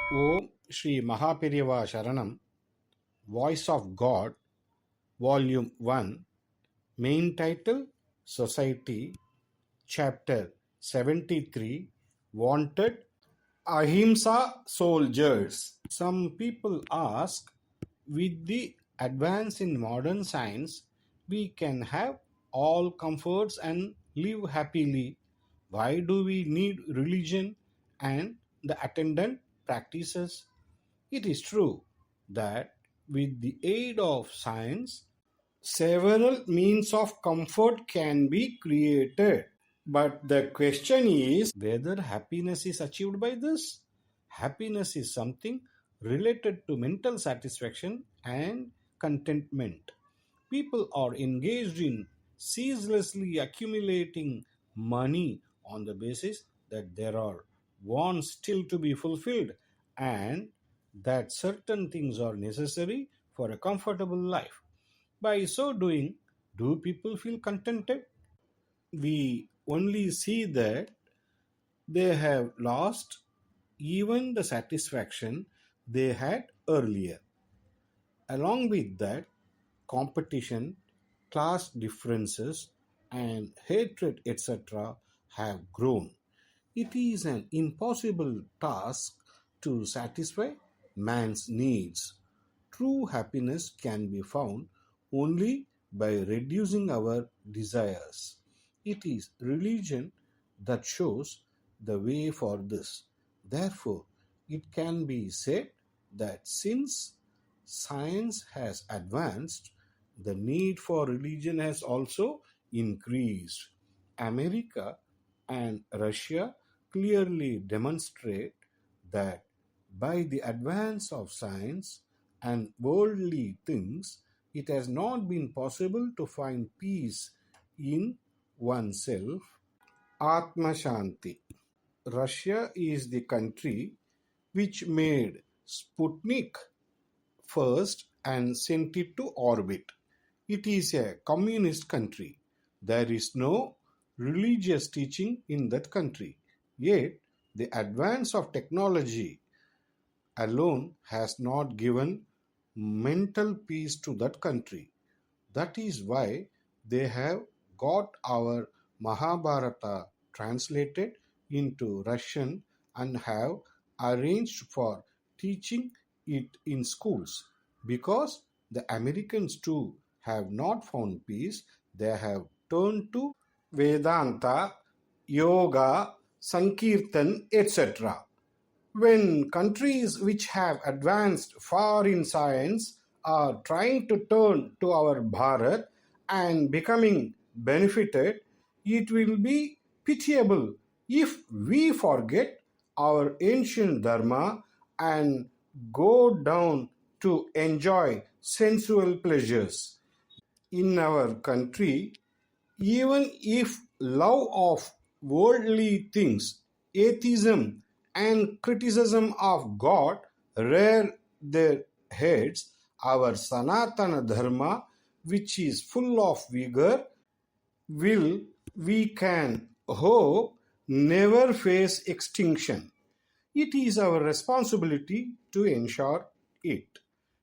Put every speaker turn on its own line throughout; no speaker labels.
Om Sri Mahaperiyava Sharanam, Voice of God, Volume 1, Main Title Society, Chapter 73, Wanted Ahimsa Soldiers. Some people ask, with the advance in modern science, we can have all comforts and live happily. Why do we need religion and the attendant practices? It is true that with the aid of science, several means of comfort can be created. But the question is whether happiness is achieved by this. Happiness is something related to mental satisfaction and contentment. People are engaged in ceaselessly accumulating money on the basis that there are wants still to be fulfilled and that certain things are necessary for a comfortable life. By so doing, do people feel contented? We only see that they have lost even the satisfaction they had earlier. Along with that, competition, class differences, and hatred, etc., have grown. It is an impossible task to satisfy man's needs. True happiness can be found only by reducing our desires. It is religion that shows the way for this. Therefore, it can be said that since science has advanced, the need for religion has also increased. America and Russia clearly demonstrate that by the advance of science and worldly things, it has not been possible to find peace in oneself. Atma Shanti. Russia is the country which made Sputnik first and sent it to orbit. It is a communist country. There is no religious teaching in that country. Yet, the advance of technology alone has not given mental peace to that country. That is why they have got our Mahabharata translated into Russian and have arranged for teaching it in schools. Because the Americans too have not found peace, they have turned to Vedanta, Yoga, Sankirtan, etc. When countries which have advanced far in science are trying to turn to our Bharat and becoming benefited, it will be pitiable if we forget our ancient dharma and go down to enjoy sensual pleasures. In our country, even if love of worldly things, atheism, and criticism of God rear their heads, our Sanatana Dharma, which is full of vigor, will, we can hope, never face extinction. It is our responsibility to ensure it.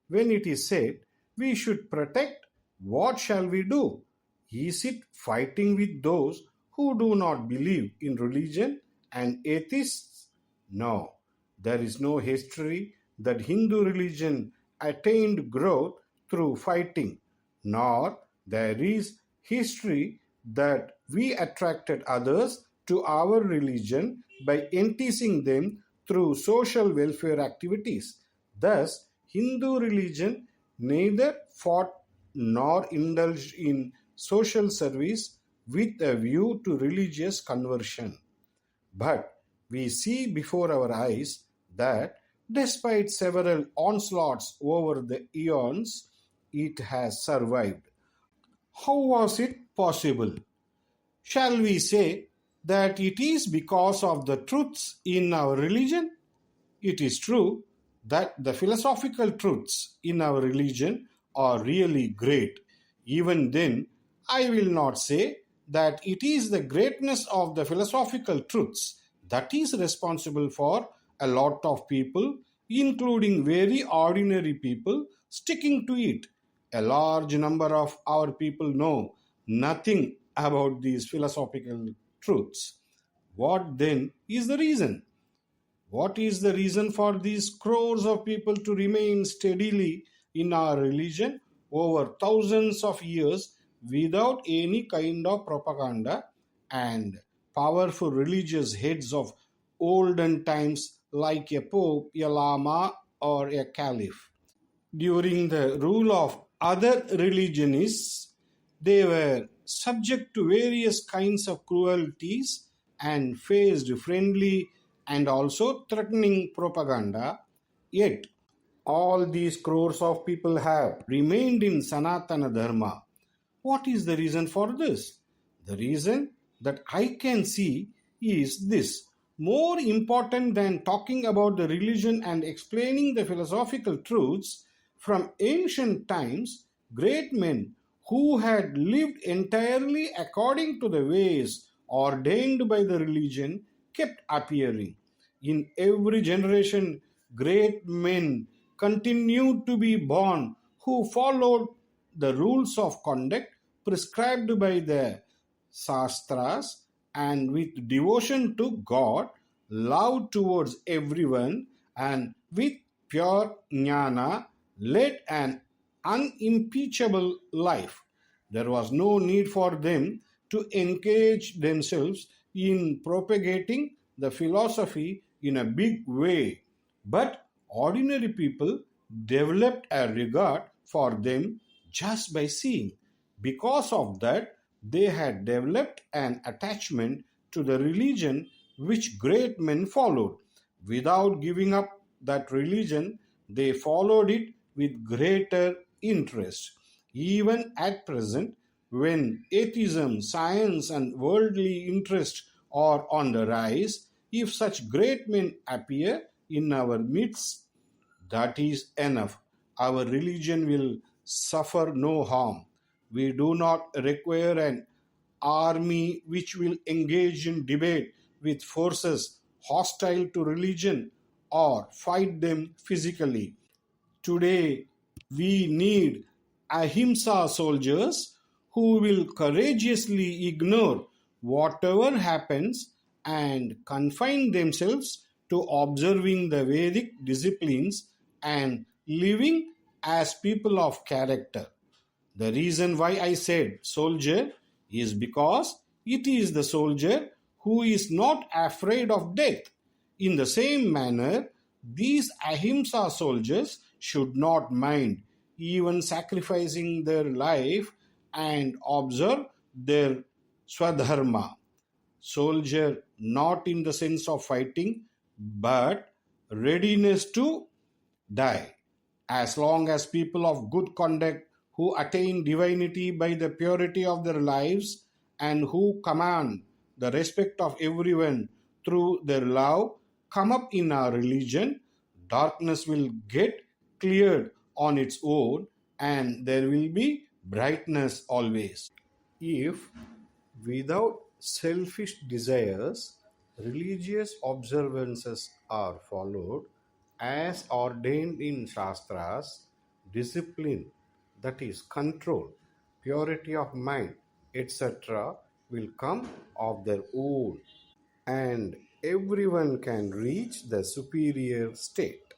When it is said, we should protect, what shall we do? Is it fighting with those who do not believe in religion and atheists? No, there is no history that Hindu religion attained growth through fighting, nor there is history that we attracted others to our religion by enticing them through social welfare activities. Thus, Hindu religion neither fought nor indulged in social service with a view to religious conversion. But we see before our eyes that despite several onslaughts over the eons, it has survived. How was it possible? Shall we say that it is because of the truths in our religion? It is true that the philosophical truths in our religion are really great. Even then, I will not say that it is the greatness of the philosophical truths that is responsible for a lot of people including very ordinary people sticking to it. A large number of our people know nothing about these philosophical truths. What then is the reason? What is the reason for these crores of people to remain steadily in our religion over thousands of years without any kind of propaganda and powerful religious heads of olden times like a pope, a lama, or a caliph? During the rule of other religionists, they were subject to various kinds of cruelties and faced friendly and also threatening propaganda. Yet, all these crores of people have remained in Sanatana Dharma. What is the reason for this? The reason that I can see is this. More important than talking about the religion and explaining the philosophical truths from ancient times, great men who had lived entirely according to the ways ordained by the religion kept appearing. In every generation, great men continued to be born who followed the rules of conduct prescribed by the Shastras and with devotion to God, love towards everyone, and with pure jnana led an unimpeachable life. There was no need for them to engage themselves in propagating the philosophy in a big way, but ordinary people developed a regard for them just by seeing. Because of that, they had developed an attachment to the religion which great men followed. Without giving up that religion, they followed it with greater interest. Even at present, when atheism, science, and worldly interest are on the rise, if such great men appear in our midst, that is enough. Our religion will suffer no harm. We do not require an army which will engage in debate with forces hostile to religion or fight them physically. Today, we need Ahimsa soldiers who will courageously ignore whatever happens and confine themselves to observing the Vedic disciplines and living as people of character. The reason why I said soldier is because it is the soldier who is not afraid of death. In the same manner, these Ahimsa soldiers should not mind even sacrificing their life and observe their swadharma. Soldier not in the sense of fighting, but readiness to die. As long as people of good conduct who attain divinity by the purity of their lives and who command the respect of everyone through their love come up in our religion, darkness will get cleared on its own and there will be brightness always. If without selfish desires, religious observances are followed as ordained in Shastras, discipline, that is, control, purity of mind, etc., will come of their own, and everyone can reach the superior state.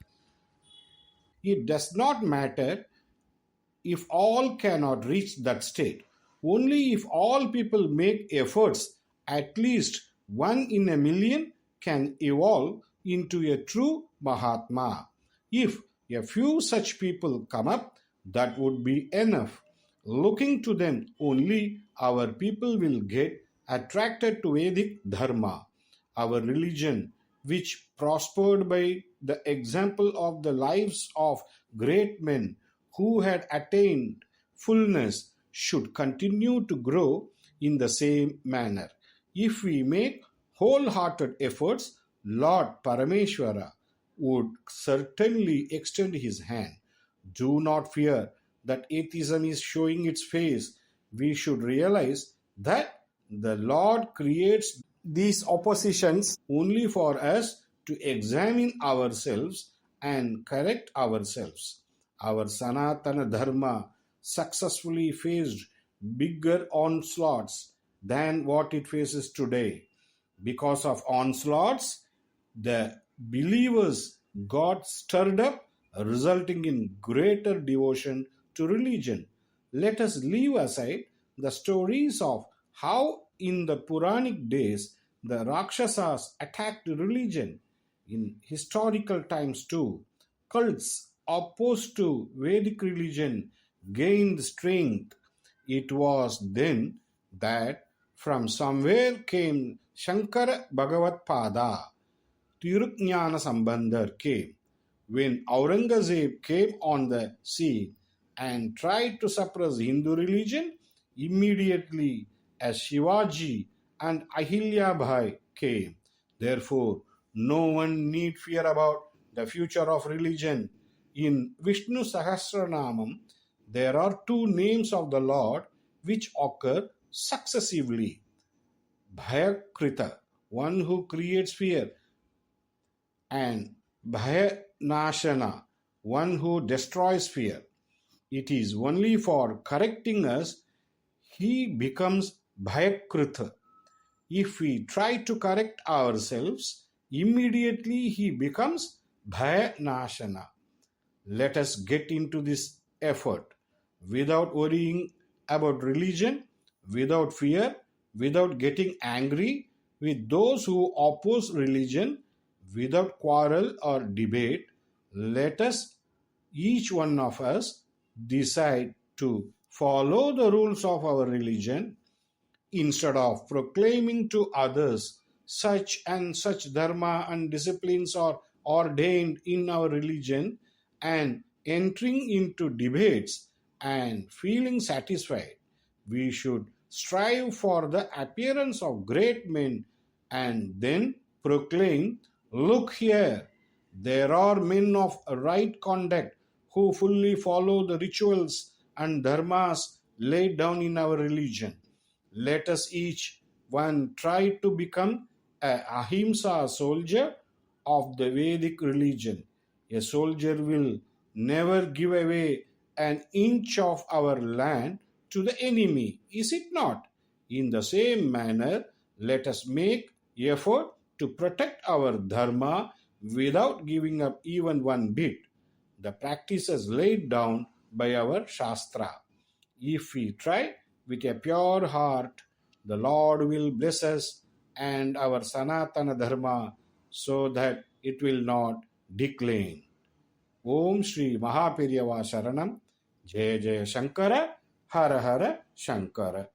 It does not matter if all cannot reach that state. Only if all people make efforts, at least one in a million can evolve into a true Mahatma. If a few such people come up, that would be enough. Looking to them only, our people will get attracted to Vedic Dharma, our religion, which prospered by the example of the lives of great men who had attained fullness, should continue to grow in the same manner. If we make wholehearted efforts, Lord Parameshwara would certainly extend his hand. Do not fear that atheism is showing its face. We should realize that the Lord creates these oppositions only for us to examine ourselves and correct ourselves. Our Sanatana Dharma successfully faced bigger onslaughts than what it faces today. Because of onslaughts, the believers got stirred up, resulting in greater devotion to religion. Let us leave aside the stories of how in the Puranic days the Rakshasas attacked religion. In historical times too, cults opposed to Vedic religion gained strength. It was then that from somewhere came Shankara Bhagavad Pada. Tirukஞான Sambandar came. When Aurangzeb came on the scene and tried to suppress Hindu religion, immediately as Shivaji and Ahilya came. Therefore, no one need fear about the future of religion. In Vishnu Sahasranamam, there are two names of the Lord which occur successively. Bhayakrita, one who creates fear, and Bhayanashana, one who destroys fear. It is only for correcting us he becomes Bhayakrita. If we try to correct ourselves, immediately he becomes Bhayanashana. Let us get into this effort without worrying about religion, without fear, without getting angry with those who oppose religion, without quarrel or debate. Let us, each one of us, decide to follow the rules of our religion instead of proclaiming to others such and such dharma and disciplines are ordained in our religion and entering into debates and feeling satisfied. We should strive for the appearance of great men and then proclaim, "Look here, there are men of right conduct who fully follow the rituals and dharmas laid down in our religion." Let us each one try to become a Ahimsa soldier of the Vedic religion. A soldier will never give away an inch of our land to the enemy, is it not? In the same manner, let us make effort to protect our dharma without giving up even one bit. The practices laid down by our Shastra. If we try with a pure heart, the Lord will bless us and our Sanatana Dharma so that it will not decline. Om Sri Mahaperiyava Sharanam. Jaya Jaya Shankara. Hara Hara Shankara.